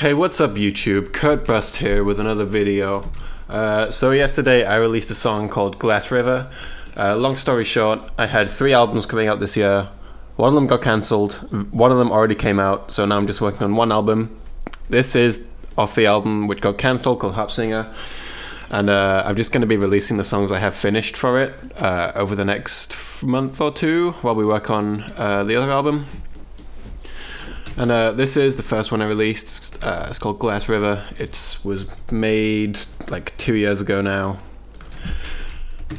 Hey, what's up YouTube? Kurt Bust here with another video. So yesterday I released a song called Glass River. Long story short, I had 3 albums coming out this year. One of them got cancelled, one of them already came out, so now I'm just working on one album. This is off the album which got cancelled, called Hop Singer. And I'm just going to be releasing the songs I have finished for it over the next month or two while we work on the other album. And this is the first one I released. It's called Glass River. It was made like 2 years ago now.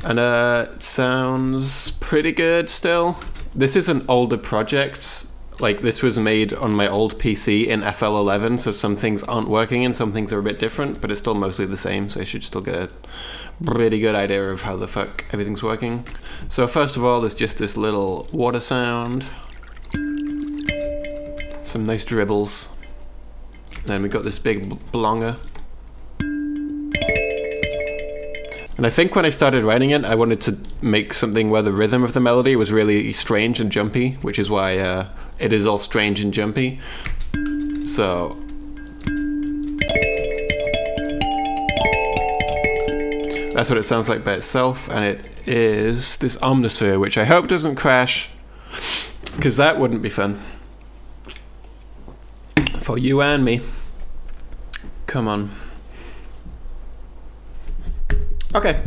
And it sounds pretty good still. This is an older project. Like, this was made on my old PC in FL11, so some things aren't working and some things are a bit different, but it's still mostly the same, so you should still get a pretty good idea of how the fuck everything's working. So first of all, there's just this little water sound. Some nice dribbles. Then we got this big blonger. And I think when I started writing it, I wanted to make something where the rhythm of the melody was really strange and jumpy, which is why it is all strange and jumpy. So that's what it sounds like by itself, and it is this Omnisphere, which I hope doesn't crash, because that wouldn't be fun. For you and me. Come on. Okay.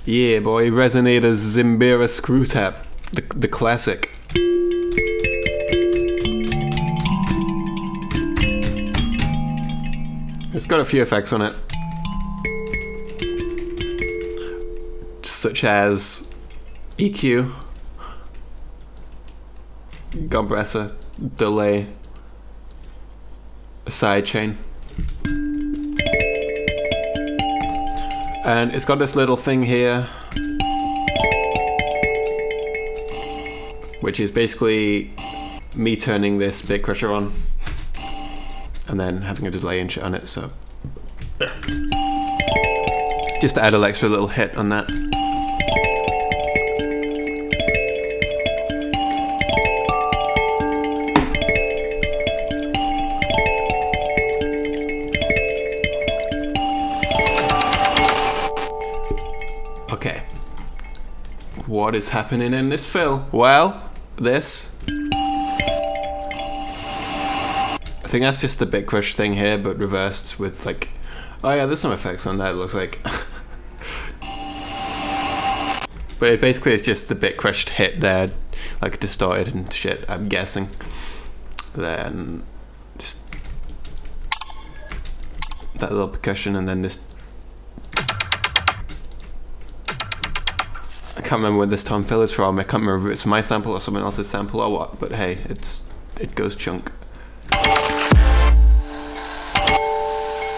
Yeah, boy. Resonator Zimbira Screw Tap. The classic. It's got a few effects on it. Such as EQ, compressor, delay, a sidechain. And it's got this little thing here, which is basically me turning this bit crusher on and then having a delay and shit on it, so just to add an extra little hit on that. Okay, what is happening in this fill? Well, this. I think that's just the bit crush thing here, but reversed with like, oh yeah, there's some effects on that, it looks like. But it basically is just the bit crushed hit there, like distorted and shit, I'm guessing. Then just that little percussion, and then this. I can't remember where this tom fill is from. I can't remember if it's my sample or someone else's sample or what, but hey, it goes chunk.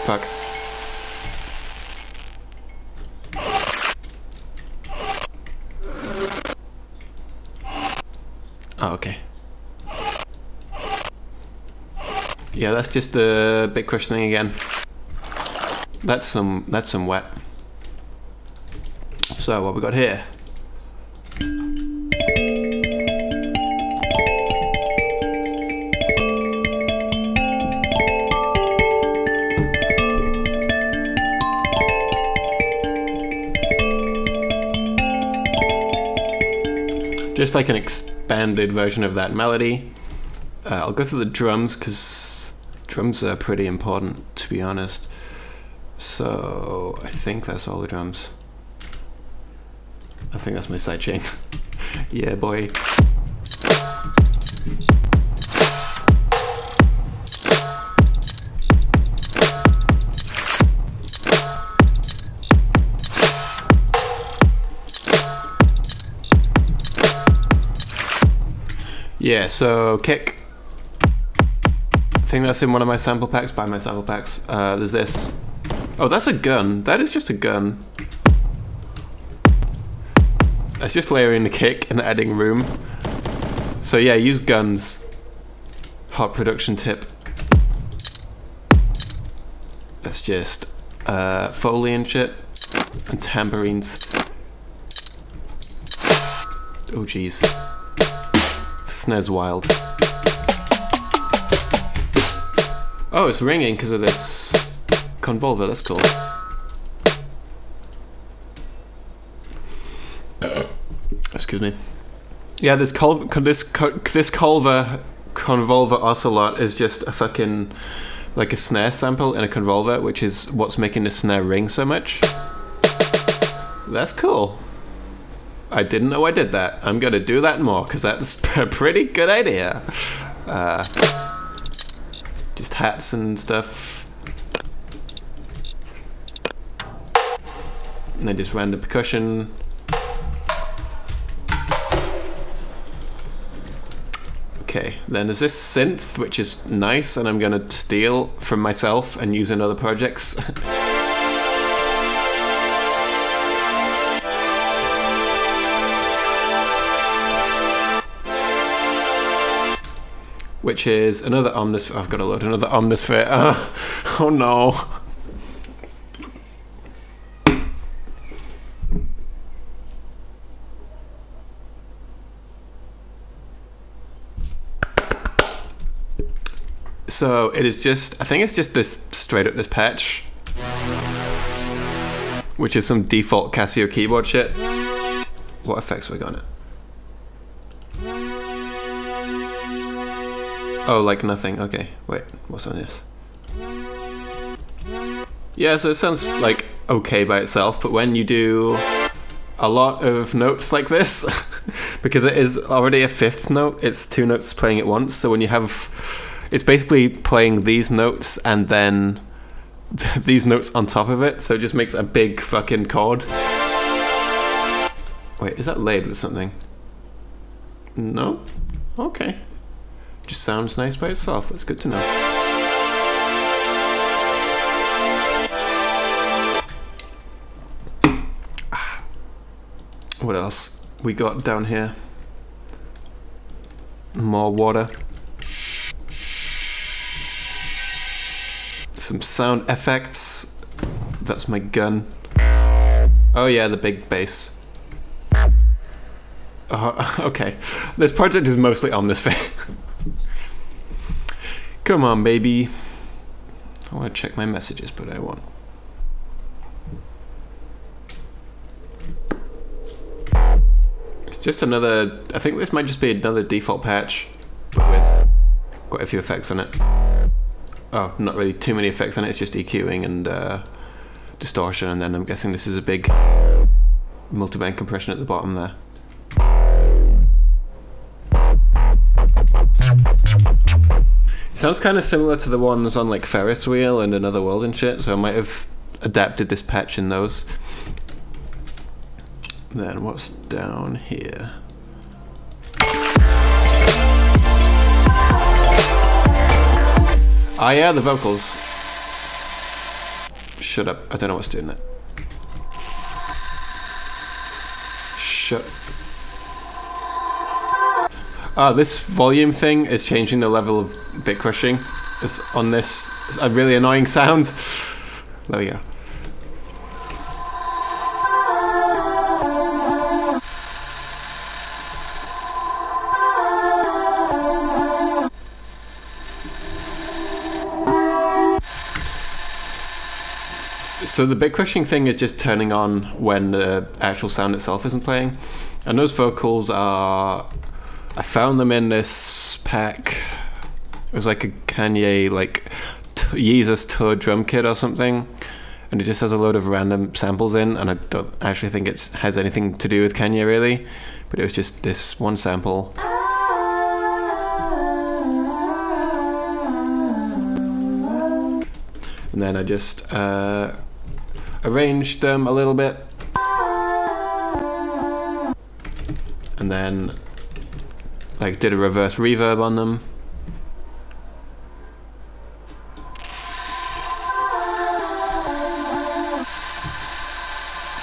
Fuck. Oh, okay. Yeah, that's just the bit crush thing again. That's some wet. So what we got here? Just like an expanded version of that melody. I'll go through the drums because drums are pretty important, to be honest. So I think that's all the drums. I think that's my sidechain. Yeah, boy. Yeah, so kick. I think that's in one of my sample packs, by my sample packs. There's this. Oh, that's a gun. That is just a gun. It's just layering the kick and adding room. So yeah, use guns. Hot production tip. That's just Foley and shit. And tambourines. Oh jeez. Snare's wild. Oh, it's ringing because of this convolver. That's cool. Excuse me. Yeah, this Culver convolver ocelot is just a fucking like a snare sample in a convolver, which is what's making the snare ring so much. That's cool. I didn't know I did that. I'm gonna do that more because that's a pretty good idea. Just hats and stuff. And then just random percussion. Okay, then there's this synth, which is nice, and I'm gonna steal from myself and use in other projects. Which is another Omnisphere. I've got to load another Omnisphere. Oh no. So it is just, I think it's just this, straight up this patch, which is some default Casio keyboard shit. What effects have we got on it? Oh, like nothing. Okay, wait, what's on this? Yeah, so it sounds like okay by itself, but when you do a lot of notes like this, because it is already a fifth note, it's two notes playing at once, so when you have, it's basically playing these notes and then these notes on top of it, so it just makes a big fucking chord. Wait, is that laid with something? No? Okay. Just sounds nice by itself. That's good to know. What else we got down here? More water. Some sound effects. That's my gun. Oh yeah, the big bass. Okay. This project is mostly Omnisphere. Come on, baby. I want to check my messages, but I won't. It's just another, I think this might just be another default patch, but with quite a few effects on it. Oh, not really too many effects on it, it's just EQing and distortion, and then I'm guessing this is a big multiband compression at the bottom there. It sounds kind of similar to the ones on like Ferris Wheel and Another World and shit, so I might have adapted this patch in those. Then what's down here? Ah yeah, the vocals. Shut up, I don't know what's doing that. Shut up. Ah, this volume thing is changing the level of bit crushing. It's on this, it's a really annoying sound. There we go. So the bit crushing thing is just turning on when the actual sound itself isn't playing. And those vocals are, I found them in this pack. It was like a Kanye, like Yeezus tour drum kit or something, and it just has a load of random samples in, and I don't actually think it has anything to do with Kanye really, but it was just this one sample. And then I just arranged them a little bit, and then like did a reverse reverb on them.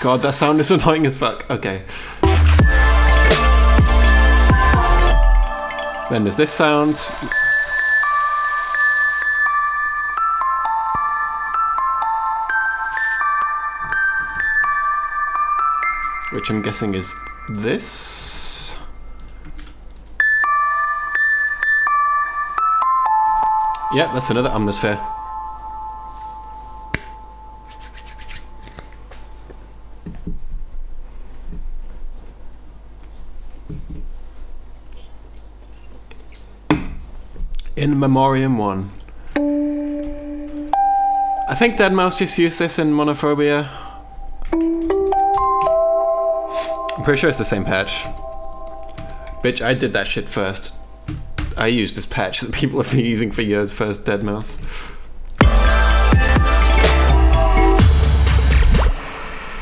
God, that sound is annoying as fuck. Okay. Then there's this sound. Which I'm guessing is this. Yep, that's another Omnisphere. In Memoriam 1. I think Deadmau5 just used this in Monophobia. I'm pretty sure it's the same patch. Bitch, I did that shit first. I used this patch that people have been using for years first, Deadmau5.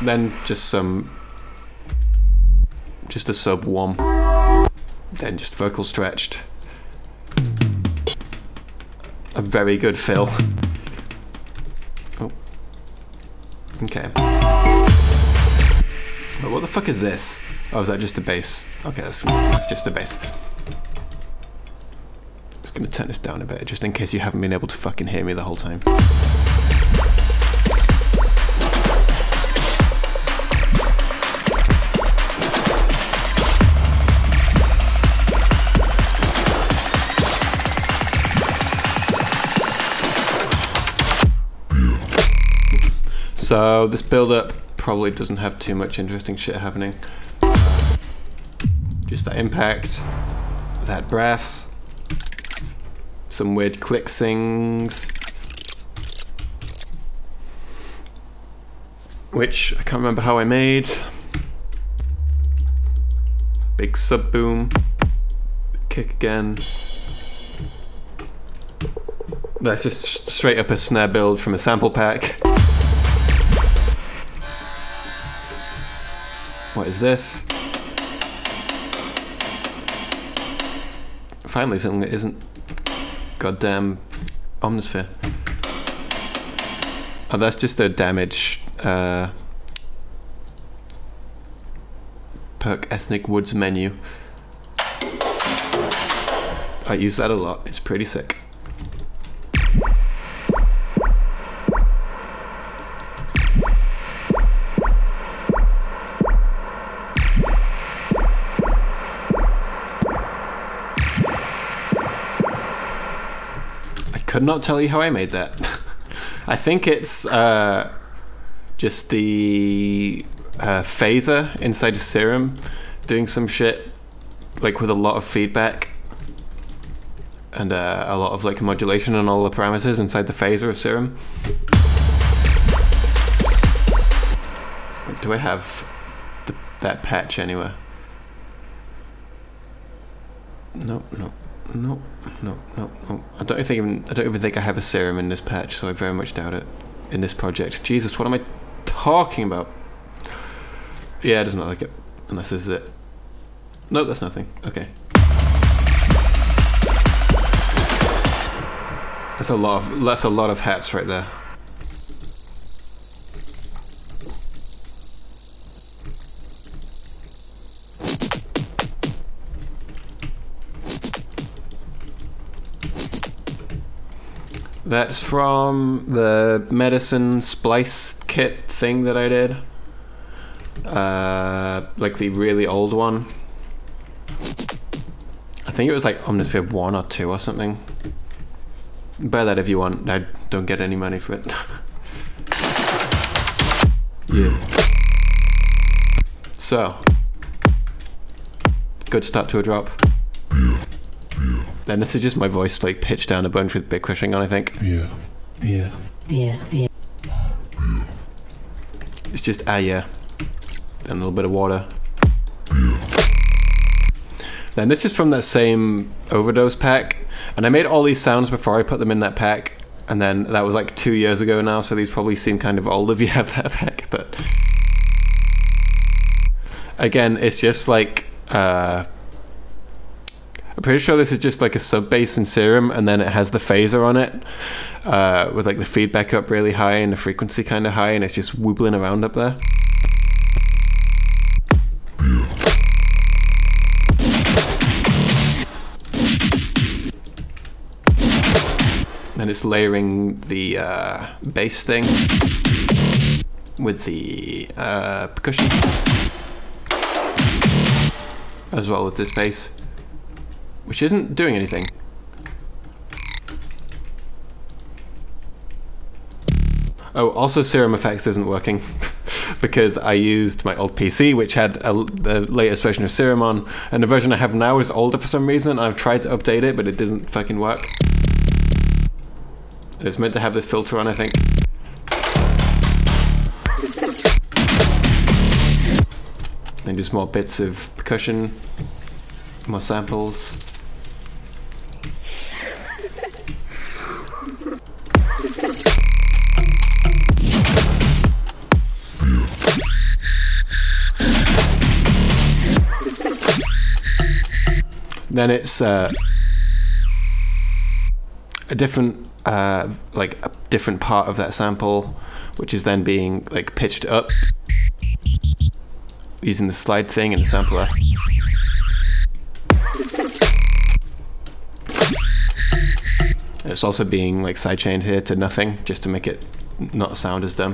Then just a sub one. Then just vocal stretched. A very good fill. Oh. Okay. But what the fuck is this? Oh, is that just the bass? Okay, that's just the bass. Just gonna turn this down a bit, just in case you haven't been able to fucking hear me the whole time. So this build-up probably doesn't have too much interesting shit happening. Just that impact, that brass, some weird click things, which I can't remember how I made. Big sub boom, kick again. That's just straight up a snare build from a sample pack. What is this? Finally something that isn't goddamn Omnisphere. Oh, that's just a damage perk Ethnic Woods menu. I use that a lot, it's pretty sick. Could not tell you how I made that. I think it's just the phaser inside of Serum doing some shit like with a lot of feedback and a lot of like modulation on all the parameters inside the phaser of Serum. Do I have that patch anywhere? No. I don't even think I have a Serum in this patch, so I very much doubt it. In this project. Jesus, what am I talking about? Yeah, it doesn't look like it. Unless this is it. No, that's nothing. Okay. That's a lot of hats right there. That's from the medicine splice kit thing that I did. Like the really old one. I think it was like Omnisphere 1 or 2 or something. Buy that if you want. I don't get any money for it. Yeah. So. Good start to a drop. Then this is just my voice like pitched down a bunch with bit crushing on, I think. Yeah. It's just yeah. And a little bit of water. Then this is from that same Overdose pack. And I made all these sounds before I put them in that pack. And then that was like 2 years ago now, so these probably seem kind of old if you have that pack, but again, it's just like I'm pretty sure this is just like a sub bass in Serum, and then it has the phaser on it with like the feedback up really high and the frequency kind of high, and it's just wobbling around up there. And it's layering the bass thing with the percussion as well with this bass, which isn't doing anything. Oh, also Serum Effects isn't working because I used my old PC, which had the latest version of Serum on, and the version I have now is older for some reason. I've tried to update it, but it doesn't fucking work. It's meant to have this filter on, I think. And just more bits of percussion, more samples. Then it's a different, like a different part of that sample, which is then being like pitched up using the slide thing in the sampler. And it's also being like sidechained here to nothing, just to make it not sound as dumb.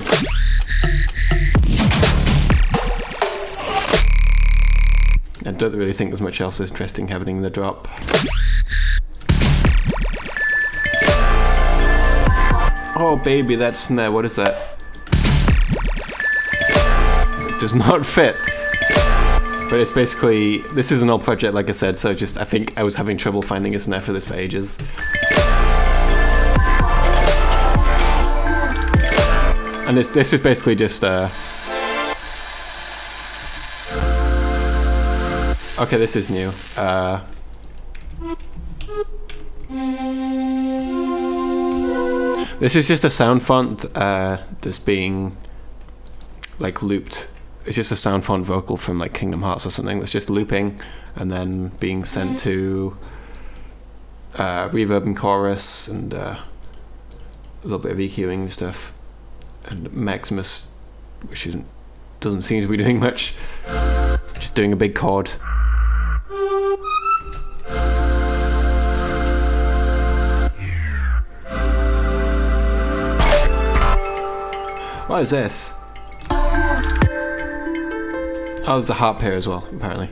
I don't really think there's much else interesting happening in the drop. Oh baby, that snare, what is that? It does not fit. But it's basically, this is an old project like I said, so just I think I was having trouble finding a snare for this for ages. And this is basically just okay, this is new. This is just a sound font that's being like looped. It's just a sound font vocal from like Kingdom Hearts or something that's just looping and then being sent to reverb and chorus and a little bit of EQing and stuff. And Maximus, which doesn't seem to be doing much, just doing a big chord. What is this? Oh, there's a harp here as well, apparently.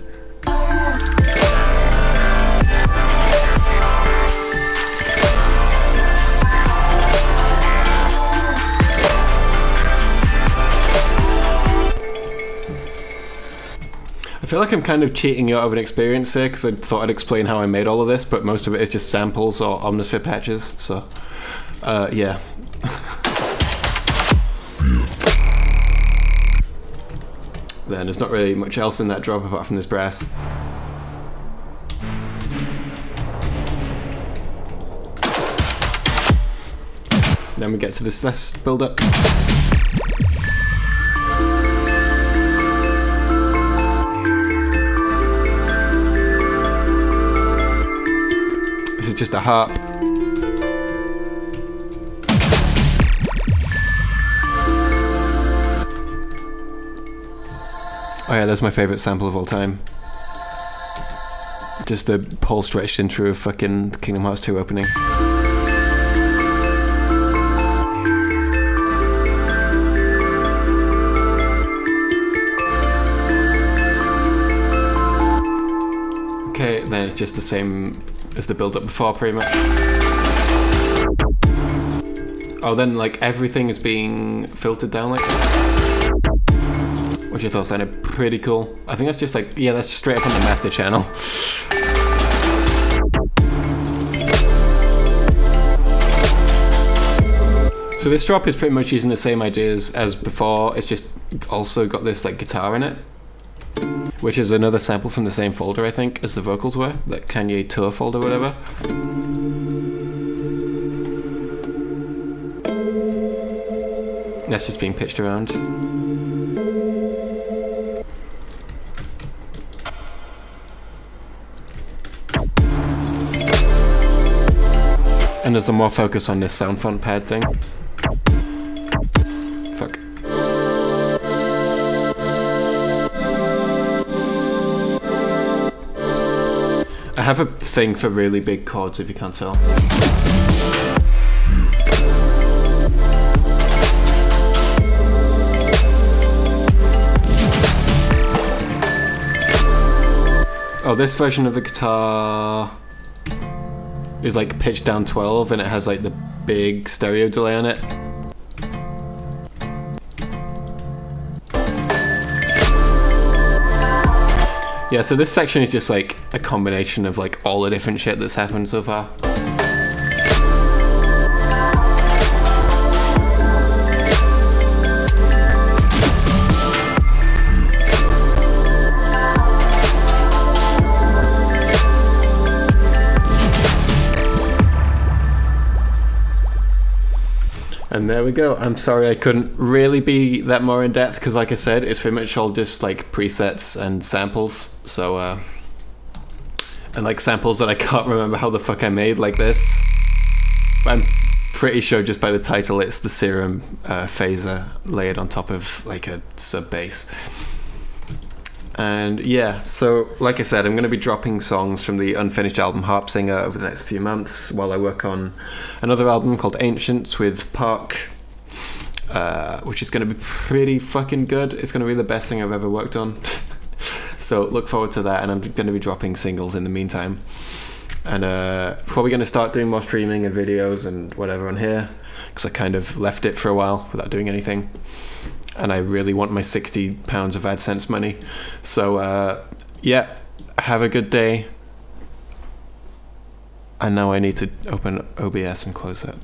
I feel like I'm kind of cheating you out of an experience here because I thought I'd explain how I made all of this, but most of it is just samples or Omnisphere patches, so yeah. Then there's not really much else in that drop apart from this brass. Then we get to this last build up. This is just a harp. Oh yeah, that's my favourite sample of all time. Just the whole stretched intro of fucking Kingdom Hearts 2 opening. Okay, then it's just the same as the build-up before, pretty much. Oh, then like everything is being filtered down like this. Which I thought sounded pretty cool. I think that's just like, yeah, that's straight up on the master channel. So this drop is pretty much using the same ideas as before, it's just also got this like guitar in it, which is another sample from the same folder I think as the vocals were, that Kanye Tour folder, whatever. That's just being pitched around. And there's a more focus on this sound font pad thing. Fuck. I have a thing for really big chords, if you can't tell. Oh, this version of the guitar is like pitched down 12 and it has like the big stereo delay on it. Yeah, so this section is just like a combination of like all the different shit that's happened so far. And there we go. I'm sorry I couldn't really be that more in depth because, like I said, it's pretty much all just like presets and samples. So, and like samples that I can't remember how the fuck I made, like this. I'm pretty sure just by the title it's the Serum phaser layered on top of like a sub bass. And yeah, so like I said, I'm going to be dropping songs from the unfinished album Harp Singer over the next few months while I work on another album called Ancients with Park, which is going to be pretty fucking good. It's going to be the best thing I've ever worked on. So look forward to that, and I'm going to be dropping singles in the meantime. And probably going to start doing more streaming and videos and whatever on here, because I kind of left it for a while without doing anything. And I really want my £60 of AdSense money. So yeah, have a good day. And now I need to open OBS and close it.